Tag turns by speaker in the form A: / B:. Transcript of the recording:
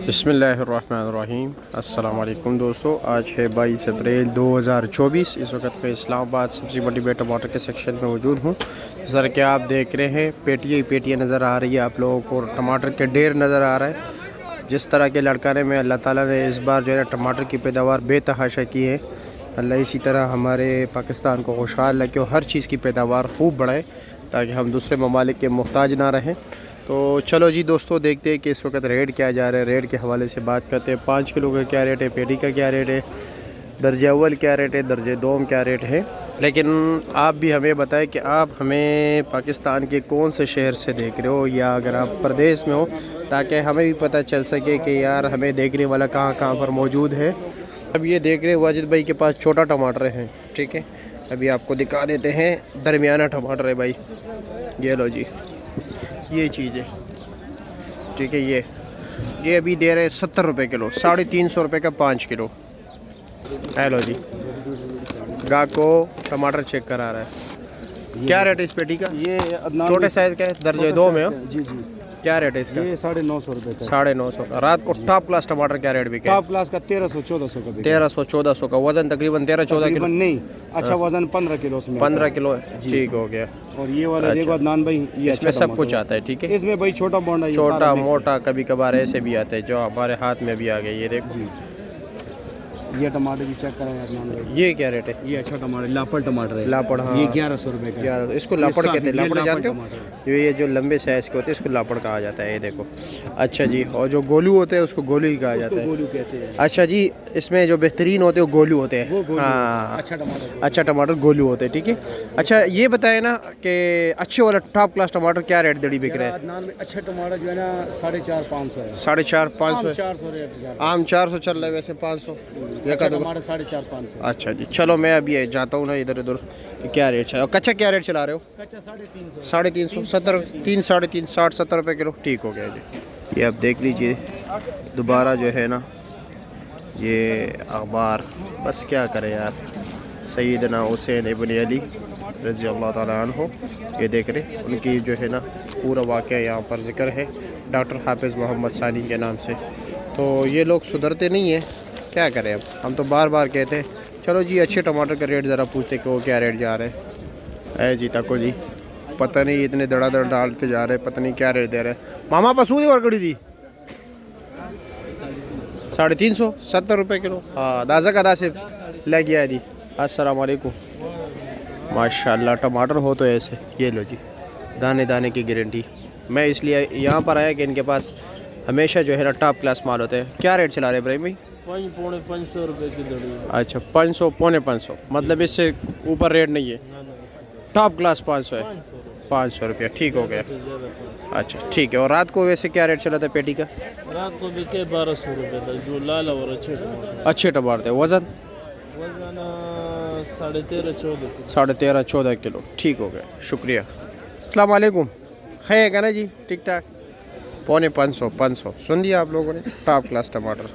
A: बिस्मिल्लाहिर्रहमानिर्रहीम। अस्सलाम वालेकुम दोस्तों, आज है 22 अप्रैल 2024। इस वक्त मैं इस्लामाबाद सब्ज़ी मंडी में टमाटर के सेक्शन में मौजूद हूँ। सर क्या आप देख रहे हैं, पेटियाँ पेटियाँ नज़र आ रही है आप लोगों को, टमाटर के ढेर नज़र आ रहा है। जिस तरह के लड़काने में अल्लाह ताला ने इस बार जो है टमाटर की पैदावार बेतहाशा की है। अल्लाह इसी तरह हमारे पाकिस्तान को खुशहाल रखे और हर चीज़ की पैदावार खूब बढ़ाए ताकि हम दूसरे ममालिक के मोहताज ना रहें। तो चलो जी दोस्तों, देखते हैं कि इस वक्त रेट क्या जा रहा है। रेट के हवाले से बात करते हैं। 5 किलो का क्या रेट है, पेटी का क्या रेट है, दर्जे अव्वल क्या रेट है, दर्जे दोम क्या रेट है। लेकिन आप भी हमें बताएं कि आप हमें पाकिस्तान के कौन से शहर से देख रहे हो, या अगर आप प्रदेश में हो, ताकि हमें भी पता चल सके कि यार हमें देखने वाला कहाँ कहाँ पर मौजूद है। अब ये देख रहे वाजिद भाई के पास छोटा टमाटर है, ठीक है। अभी आपको दिखा देते हैं, दरमियाना टमाटर है भाई। ये लो जी, ये चीज़ है, ठीक है। ये अभी दे रहे हैं 70 रुपये किलो, 350 रुपये का 5 किलो। हेलो जी, गाह को टमाटर चेक करा रहा है। क्या रेट है इस पेटी का?
B: ये
A: छोटे साइज़ का है, दर्जे दो में हो।
B: जी जी,
A: क्या रेट है इसका?
B: ये 950 रुपये का।
A: 950 का। रात को टॉप क्लास टमाटर क्या रेट बिके?
B: टॉप क्लास का 1300-1400 का बिका।
A: 1300-1400 का। वज़न तकरीबन 13-14 किलो
B: नहीं, अच्छा वजन 15 किलो उसमें
A: 15 किलो है, ठीक हो गया।
B: और ये वाला देखो अदनान भाई, ये
A: इसमें
B: अच्छा
A: सब कुछ आता है, ठीक है।
B: इसमें भाई छोटा बोंडा,
A: छोटा मोटा कभी कभार ऐसे भी आते हैं जो हमारे हाथ में भी आ गए। ये देखो
B: जी, ये टमाटर भी चेक करें अदनान भाई।
A: ये क्या रेट है?
B: ये अच्छा टमाटर, लापड़ टमाटर है।
A: लापड़, हाँ।
B: ये 1100 रुपये का।
A: 1100। इसको लापड़ कहते हैं। लापड़ जानते हो? ये जो लंबे साइज़ के होते हैं इसको लापड़ कहा जाता है। ये देखो, अच्छा जी। और जो गोलू होते हैं उसको गोलू ही कहा जाता है।
B: गोलू कहते हैं।
A: अच्छा जी, इसमें जो बेहतरीन होते हैं वो गोलू होते हैं। हाँ, अच्छा टमाटर गोलू होते हैं, ठीक है। अच्छा ये बताए ना कि अच्छे वाला टॉप क्लास टमाटर क्या रेट दड़ी बिक रहा है?
B: अच्छा टमाटर जो है ना 450-500 है।
A: 450-500। आम 400 चल रहा है, वैसे 500।
B: टमाटर 450-500।
A: अच्छा जी, चलो मैं अभी जाता हूँ ना इधर उधर। क्या रेट है? और कच्चा क्या रेट चला रहे हो?
B: कच्चा 350।
A: 350, 70, 3, 3.5, 60-70 रुपये किलो, ठीक हो गया जी। ये आप देख लीजिए दोबारा जो है ना, ये अखबार, बस क्या करें यार। सैयदना हुसैन इब्न अली रज़ी अल्लाह ताला अन्हु, ये देख रहे, उनकी जो है ना पूरा वाक़या यहाँ पर ज़िक्र है डॉक्टर हाफिज़ मोहम्मद सानी के नाम से। तो ये लोग सुधरते नहीं हैं, क्या करें। अब हम तो बार बार कहते हैं। चलो जी, अच्छे टमाटर का रेट ज़रा पूछते कि वो क्या रेट जा रहे हैं। जी तको जी, पता नहीं इतने धड़ाधड़ डालते जा रहे हैं, पता नहीं क्या रेट दे रहे हैं। मामा पसूदी और कड़ी थी 350, 70 रुपये किलो। हाँ, दाजा का दासे ले गया है जी। अस्सलाम वालेकुम। माशाल्लाह टमाटर हो तो ऐसे। ये लो जी, दाने दाने की गारंटी। मैं इसलिए यहाँ पर आया कि इनके पास हमेशा जो है ना टॉप क्लास माल होते हैं। क्या रेट चला रहे इब्राहिम भाई?
B: 500 रुपये की दड़ी।
A: अच्छा, 500, 550, मतलब इससे ऊपर रेट नहीं है। टॉप क्लास 500 है। 500 रुपया, ठीक हो गया। अच्छा ठीक है। और रात को वैसे क्या रेट चला था पेटी का?
B: रात को बिके 1200 रुपये था, जो लाल और
A: अच्छे टमाटर थे। वज़न
B: 13.5-14।
A: 13.5-14 किलो, ठीक हो गया, शुक्रिया। अस्सलाम वालेकुम। है क्या ना जी, ठीक ठाक। 550, 500 सुन दिया आप लोगों ने। टॉप क्लास टमाटर।